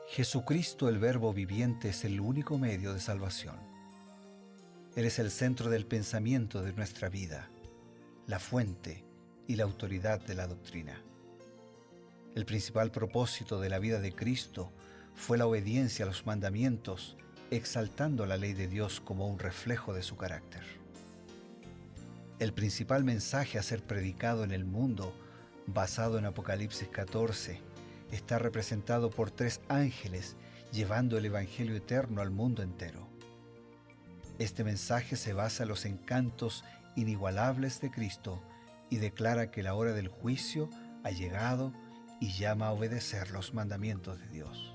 Jesucristo, el Verbo viviente, es el único medio de salvación. Él es el centro del pensamiento de nuestra vida, la fuente y la autoridad de la doctrina. El principal propósito de la vida de Cristo fue la obediencia a los mandamientos, exaltando la ley de Dios como un reflejo de su carácter. El principal mensaje a ser predicado en el mundo, basado en Apocalipsis 14, está representado por 3 ángeles llevando el Evangelio eterno al mundo entero. Este mensaje se basa en los encantos inigualables de Cristo y declara que la hora del juicio ha llegado y llama a obedecer los mandamientos de Dios.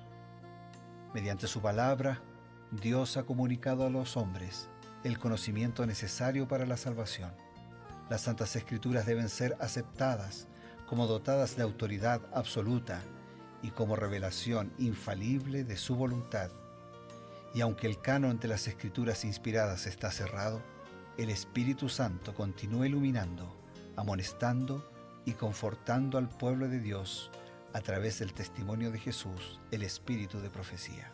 Mediante su palabra, Dios ha comunicado a los hombres el conocimiento necesario para la salvación. Las Santas Escrituras deben ser aceptadas como dotadas de autoridad absoluta y como revelación infalible de su voluntad. Y aunque el canon de las Escrituras inspiradas está cerrado, el Espíritu Santo continúa iluminando, amonestando y confortando al pueblo de Dios a través del testimonio de Jesús, el Espíritu de profecía.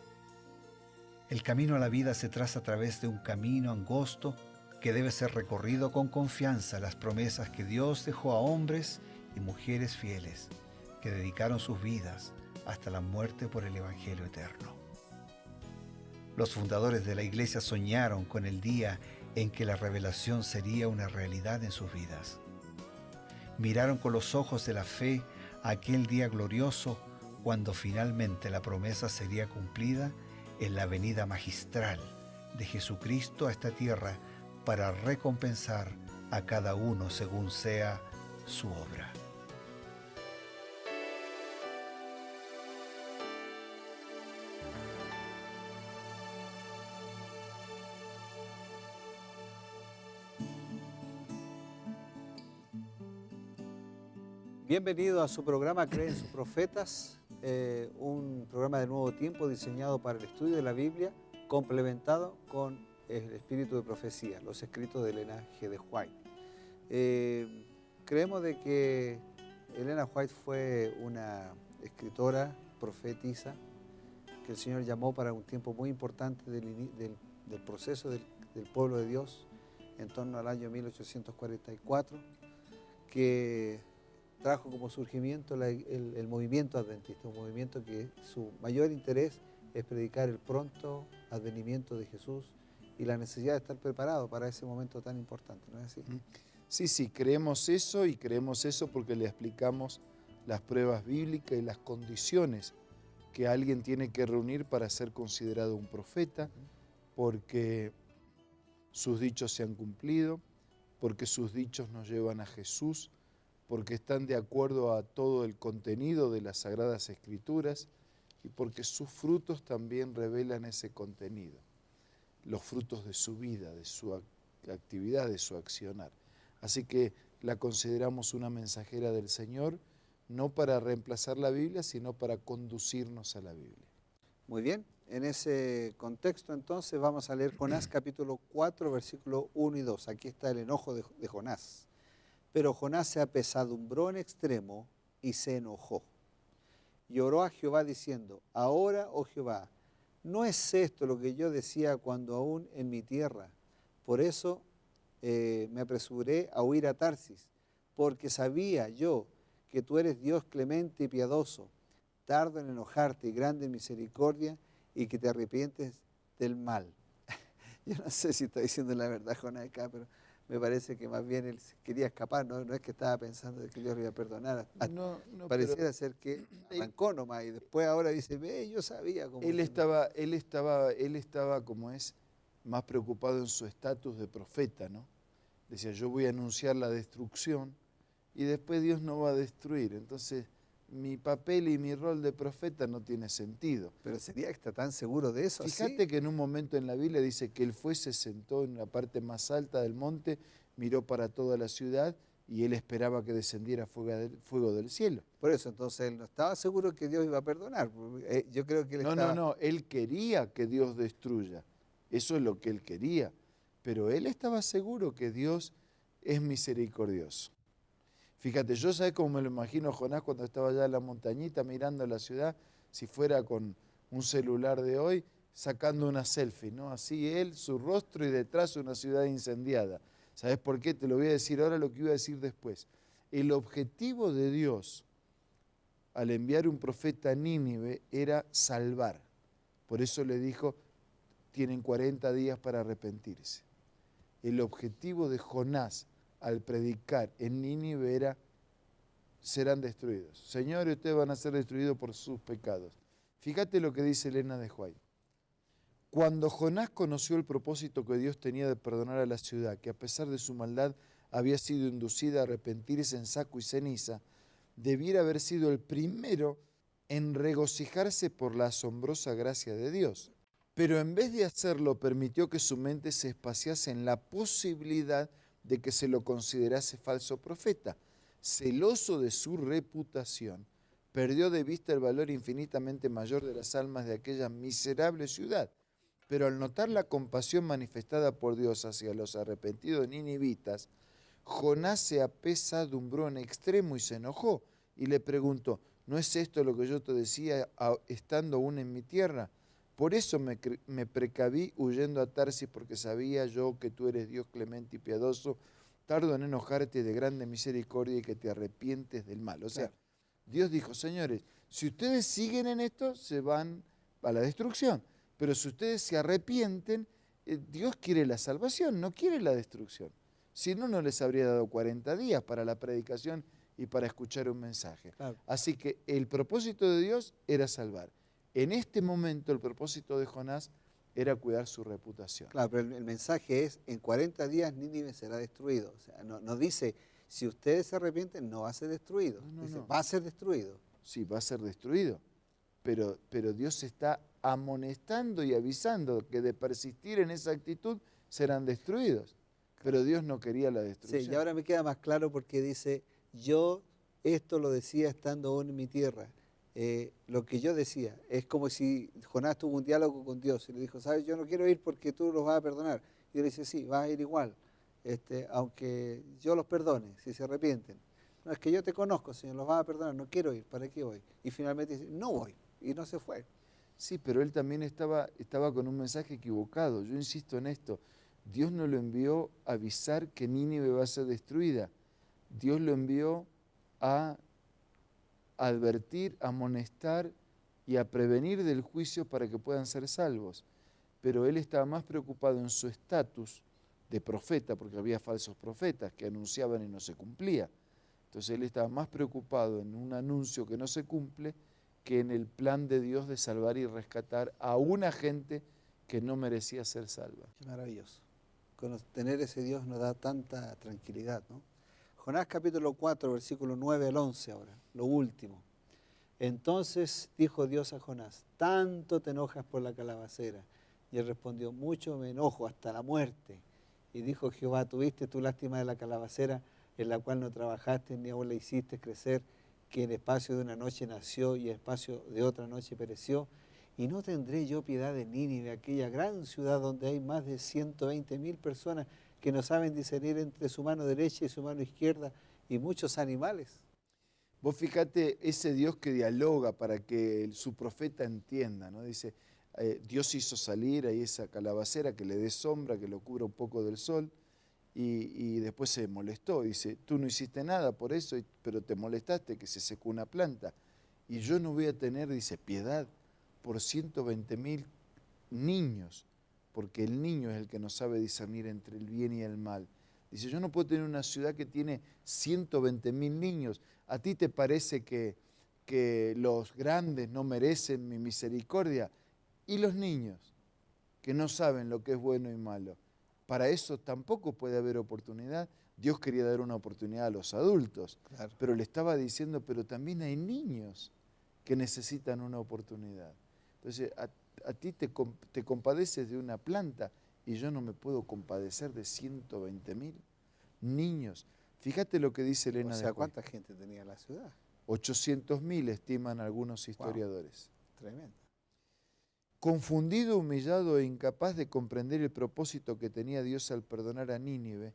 El camino a la vida se traza a través de un camino angosto que debe ser recorrido con confianza a las promesas que Dios dejó a hombres y mujeres fieles que dedicaron sus vidas hasta la muerte por el Evangelio eterno. Los fundadores de la Iglesia soñaron con el día en que la revelación sería una realidad en sus vidas. Miraron con los ojos de la fe a aquel día glorioso cuando finalmente la promesa sería cumplida en la venida magistral de Jesucristo a esta tierra para recompensar a cada uno según sea su obra. Bienvenido a su programa Creen sus profetas, un programa de nuevo tiempo diseñado para el estudio de la Biblia, complementado con el espíritu de profecía, los escritos de Elena G. de White. Creemos de que Elena White fue una escritora, profetisa, que el Señor llamó para un tiempo muy importante del proceso del pueblo de Dios, en torno al año 1844, que trajo como surgimiento el movimiento adventista, un movimiento que su mayor interés es predicar el pronto advenimiento de Jesús y la necesidad de estar preparado para ese momento tan importante, ¿no es así? Sí, creemos eso porque le explicamos las pruebas bíblicas y las condiciones que alguien tiene que reunir para ser considerado un profeta, porque sus dichos se han cumplido, porque sus dichos nos llevan a Jesús, porque están de acuerdo a todo el contenido de las Sagradas Escrituras y porque sus frutos también revelan ese contenido, los frutos de su vida, de su actividad, de su accionar. Así que la consideramos una mensajera del Señor, no para reemplazar la Biblia, sino para conducirnos a la Biblia. Muy bien, en ese contexto entonces vamos a leer Jonás capítulo 4, versículos 1 y 2. Aquí está el enojo de Jonás. Pero Jonás se apesadumbró en extremo y se enojó. Y oró a Jehová diciendo, ahora, oh Jehová, ¿no es esto lo que yo decía cuando aún en mi tierra? Por eso me apresuré a huir a Tarsis, porque sabía yo que tú eres Dios clemente y piadoso, tardo en enojarte y grande en misericordia, y que te arrepientes del mal. Yo no sé si está diciendo la verdad Jonás acá, pero me parece que más bien él quería escapar, no es que estaba pensando de que Dios lo iba a perdonar. Pareciera ser que arrancó nomás y después ahora dice, ve, yo sabía cómo... Él estaba como es, más preocupado en su estatus de profeta, ¿no? Decía, yo voy a anunciar la destrucción y después Dios no va a destruir. Entonces, mi papel y mi rol de profeta no tiene sentido. Pero sería que está tan seguro de eso. Fíjate que en un momento en la Biblia dice que él se sentó en la parte más alta del monte, miró para toda la ciudad y él esperaba que descendiera fuego del cielo. Por eso, entonces él no estaba seguro que Dios iba a perdonar. Yo creo que él No, él quería que Dios destruya. Eso es lo que él quería. Pero él estaba seguro que Dios es misericordioso. Fíjate, yo sabes cómo me lo imagino a Jonás cuando estaba allá en la montañita mirando la ciudad, si fuera con un celular de hoy, sacando una selfie, ¿no? Así él, su rostro y detrás una ciudad incendiada. ¿Sabes por qué? Te lo voy a decir ahora lo que iba a decir después. El objetivo de Dios al enviar un profeta a Nínive era salvar. Por eso le dijo, tienen 40 días para arrepentirse. El objetivo de Jonás al predicar en Nínive era, serán destruidos. Señores, ustedes van a ser destruidos por sus pecados. Fíjate lo que dice Elena de White. Cuando Jonás conoció el propósito que Dios tenía de perdonar a la ciudad, que a pesar de su maldad había sido inducida a arrepentirse en saco y ceniza, debiera haber sido el primero en regocijarse por la asombrosa gracia de Dios. Pero en vez de hacerlo, permitió que su mente se espaciase en la posibilidad de que se lo considerase falso profeta. Celoso de su reputación, perdió de vista el valor infinitamente mayor de las almas de aquella miserable ciudad. Pero al notar la compasión manifestada por Dios hacia los arrepentidos ninivitas, Jonás se apesadumbró en extremo y se enojó y le preguntó, ¿no es esto lo que yo te decía estando aún en mi tierra? Por eso me precaví huyendo a Tarsis, porque sabía yo que tú eres Dios clemente y piadoso, tardo en enojarte, de grande misericordia y que te arrepientes del mal. O sea, Dios dijo, señores, si ustedes siguen en esto, se van a la destrucción. Pero si ustedes se arrepienten, Dios quiere la salvación, no quiere la destrucción. Si no, no les habría dado 40 días para la predicación y para escuchar un mensaje. Claro. Así que el propósito de Dios era salvar. En este momento el propósito de Jonás era cuidar su reputación. Claro, pero el mensaje es, en 40 días Nínive será destruido. O sea, no dice, si ustedes se arrepienten, no va a ser destruido. Dice, va a ser destruido. Sí, va a ser destruido. Pero Dios está amonestando y avisando que de persistir en esa actitud serán destruidos. Pero Dios no quería la destrucción. Sí, y ahora me queda más claro porque dice, yo esto lo decía estando aún en mi tierra. Lo que yo decía, es como si Jonás tuvo un diálogo con Dios y le dijo, sabes, yo no quiero ir porque tú los vas a perdonar. Y él dice, sí, vas a ir igual, aunque yo los perdone, si se arrepienten. No, es que yo te conozco, Señor, los vas a perdonar, no quiero ir, ¿para qué voy? Y finalmente dice, no voy, y no se fue. Sí, pero él también estaba con un mensaje equivocado. Yo insisto en esto, Dios no lo envió a avisar que Nínive va a ser destruida. Dios lo envió a advertir, a amonestar y a prevenir del juicio para que puedan ser salvos. Pero él estaba más preocupado en su estatus de profeta, porque había falsos profetas que anunciaban y no se cumplía. Entonces él estaba más preocupado en un anuncio que no se cumple que en el plan de Dios de salvar y rescatar a una gente que no merecía ser salva. Qué maravilloso. Tener ese Dios nos da tanta tranquilidad, ¿no? Jonás capítulo 4, versículo 9 al 11 ahora, lo último. Entonces dijo Dios a Jonás, tanto te enojas por la calabacera. Y él respondió, mucho me enojo, hasta la muerte. Y dijo Jehová, ¿tuviste tu lástima de la calabacera, en la cual no trabajaste ni aún la hiciste crecer, que en espacio de una noche nació y en espacio de otra noche pereció? Y no tendré yo piedad de Nínive, aquella gran ciudad donde hay más de 120.000 personas que no saben discernir entre su mano derecha y su mano izquierda, y muchos animales. Vos fíjate ese Dios que dialoga para que su profeta entienda, ¿no? Dice, Dios hizo salir ahí esa calabacera que le dé sombra, que lo cubra un poco del sol, y después se molestó. Dice, tú no hiciste nada por eso, pero te molestaste que se secó una planta. Y yo no voy a tener, dice, piedad por 120.000 niños, porque el niño es el que no sabe discernir entre el bien y el mal. Dice, yo no puedo tener una ciudad que tiene 120.000 niños. ¿A ti te parece que los grandes no merecen mi misericordia? ¿Y los niños que no saben lo que es bueno y malo? Para eso tampoco puede haber oportunidad. Dios quería dar una oportunidad a los adultos, claro, pero le estaba diciendo, pero también hay niños que necesitan una oportunidad. Entonces, a ti te compadeces de una planta y yo no me puedo compadecer de 120.000 niños. Fíjate lo que dice Elena de White. ¿Cuánta gente tenía la ciudad? 800.000 estiman algunos historiadores. Wow, tremendo. Confundido, humillado e incapaz de comprender el propósito que tenía Dios al perdonar a Nínive,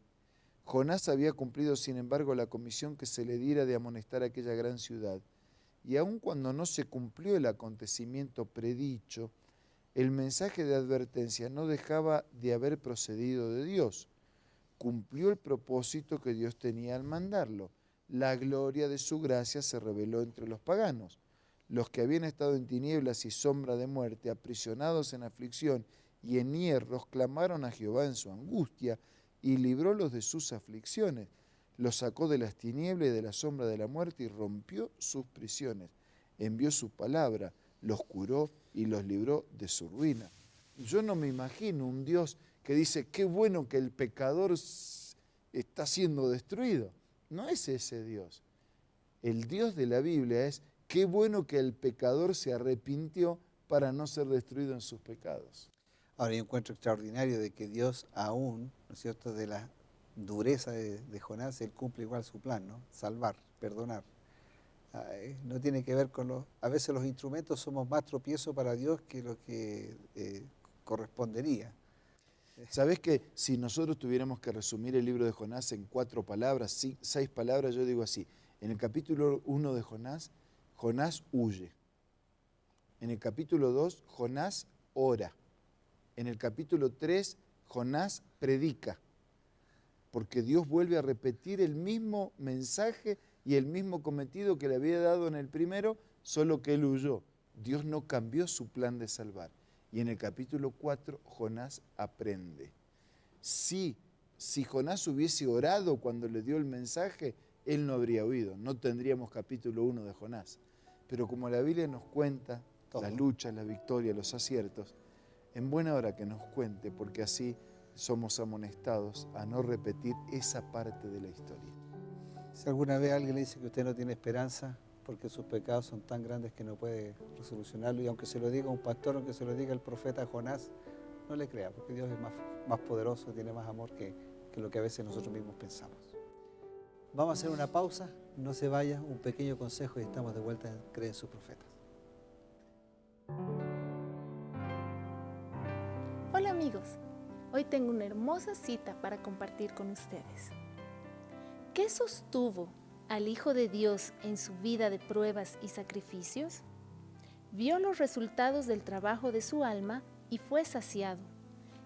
Jonás había cumplido sin embargo la comisión que se le diera de amonestar a aquella gran ciudad. y aun cuando no se cumplió el acontecimiento predicho, el mensaje de advertencia no dejaba de haber procedido de Dios. Cumplió el propósito que Dios tenía al mandarlo. La gloria de su gracia se reveló entre los paganos. Los que habían estado en tinieblas y sombra de muerte, aprisionados en aflicción y en hierros, clamaron a Jehová en su angustia y librólos de sus aflicciones. Los sacó de las tinieblas y de la sombra de la muerte y rompió sus prisiones. Envió su palabra, los curó y los libró de su ruina. Yo no me imagino un Dios que dice, qué bueno que el pecador está siendo destruido. No es ese Dios. El Dios de la Biblia es, qué bueno que el pecador se arrepintió para no ser destruido en sus pecados. Ahora, yo encuentro extraordinario de que Dios aún, ¿no es cierto?, de la dureza de Jonás, Él cumple igual su plan, ¿no? Salvar, perdonar. No tiene que ver con los... A veces los instrumentos somos más tropiezo para Dios que lo que correspondería. ¿Sabés que si nosotros tuviéramos que resumir el libro de Jonás en 4 palabras, 6 palabras, yo digo así, en el capítulo 1 de Jonás, Jonás huye. En el capítulo 2, Jonás ora. En el capítulo 3, Jonás predica. Porque Dios vuelve a repetir el mismo mensaje y el mismo cometido que le había dado en el primero, solo que él huyó. Dios no cambió su plan de salvar. Y en el capítulo 4, Jonás aprende. Si Jonás hubiese orado cuando le dio el mensaje, él no habría huido. No tendríamos capítulo 1 de Jonás. Pero como la Biblia nos cuenta las luchas, las victorias, los aciertos, en buena hora que nos cuente, porque así somos amonestados a no repetir esa parte de la historia. Si alguna vez alguien le dice que usted no tiene esperanza porque sus pecados son tan grandes que no puede resolucionarlo, y aunque se lo diga un pastor, aunque se lo diga el profeta Jonás, no le crea, porque Dios es más poderoso, tiene más amor que lo que a veces nosotros mismos pensamos. Vamos a hacer una pausa, no se vaya, un pequeño consejo y estamos de vuelta en Cree en sus profetas. Hola amigos, hoy tengo una hermosa cita para compartir con ustedes. ¿Qué sostuvo al Hijo de Dios en su vida de pruebas y sacrificios? Vio los resultados del trabajo de su alma y fue saciado.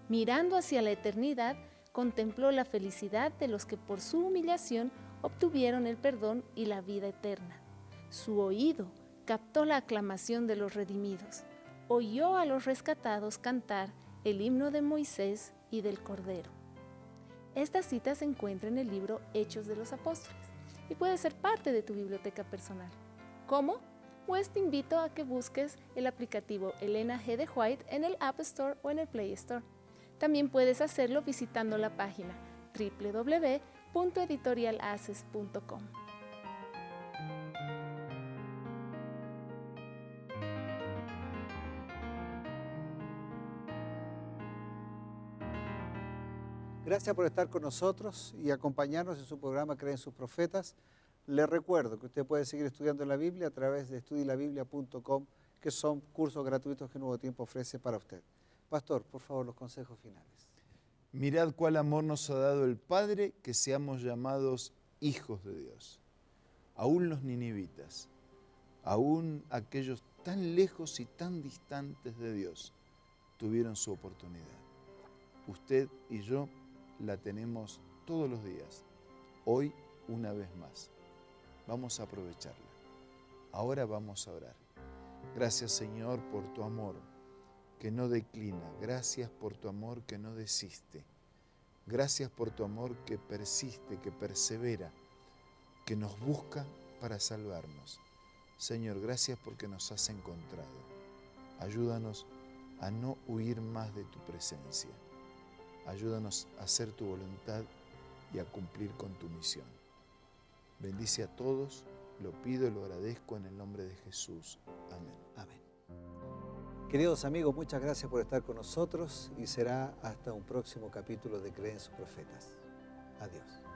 Mirando hacia la eternidad, contempló la felicidad de los que por su humillación obtuvieron el perdón y la vida eterna. Su oído captó la aclamación de los redimidos. Oyó a los rescatados cantar el himno de Moisés y del Cordero. Esta cita se encuentra en el libro Hechos de los Apóstoles y puede ser parte de tu biblioteca personal. ¿Cómo? Pues te invito a que busques el aplicativo Elena G. de White en el App Store o en el Play Store. También puedes hacerlo visitando la página www.editorialaces.com. Gracias por estar con nosotros y acompañarnos en su programa Creen sus Profetas. Les recuerdo que usted puede seguir estudiando la Biblia a través de estudielabiblia.com, que son cursos gratuitos que Nuevo Tiempo ofrece para usted. Pastor, por favor, los consejos finales. Mirad cuál amor nos ha dado el Padre, que seamos llamados hijos de Dios. Aún los ninivitas, aún aquellos tan lejos y tan distantes de Dios, tuvieron su oportunidad. Usted y yo la tenemos todos los días, hoy una vez más. Vamos a aprovecharla. Ahora vamos a orar. Gracias, Señor, por tu amor que no declina. Gracias por tu amor que no desiste. Gracias por tu amor que persiste, que persevera, que nos busca para salvarnos. Señor, gracias porque nos has encontrado. Ayúdanos a no huir más de tu presencia. Ayúdanos a hacer tu voluntad y a cumplir con tu misión. Bendice a todos, lo pido y lo agradezco en el nombre de Jesús. Amén. Amén. Queridos amigos, muchas gracias por estar con nosotros y será hasta un próximo capítulo de Creen sus Profetas. Adiós.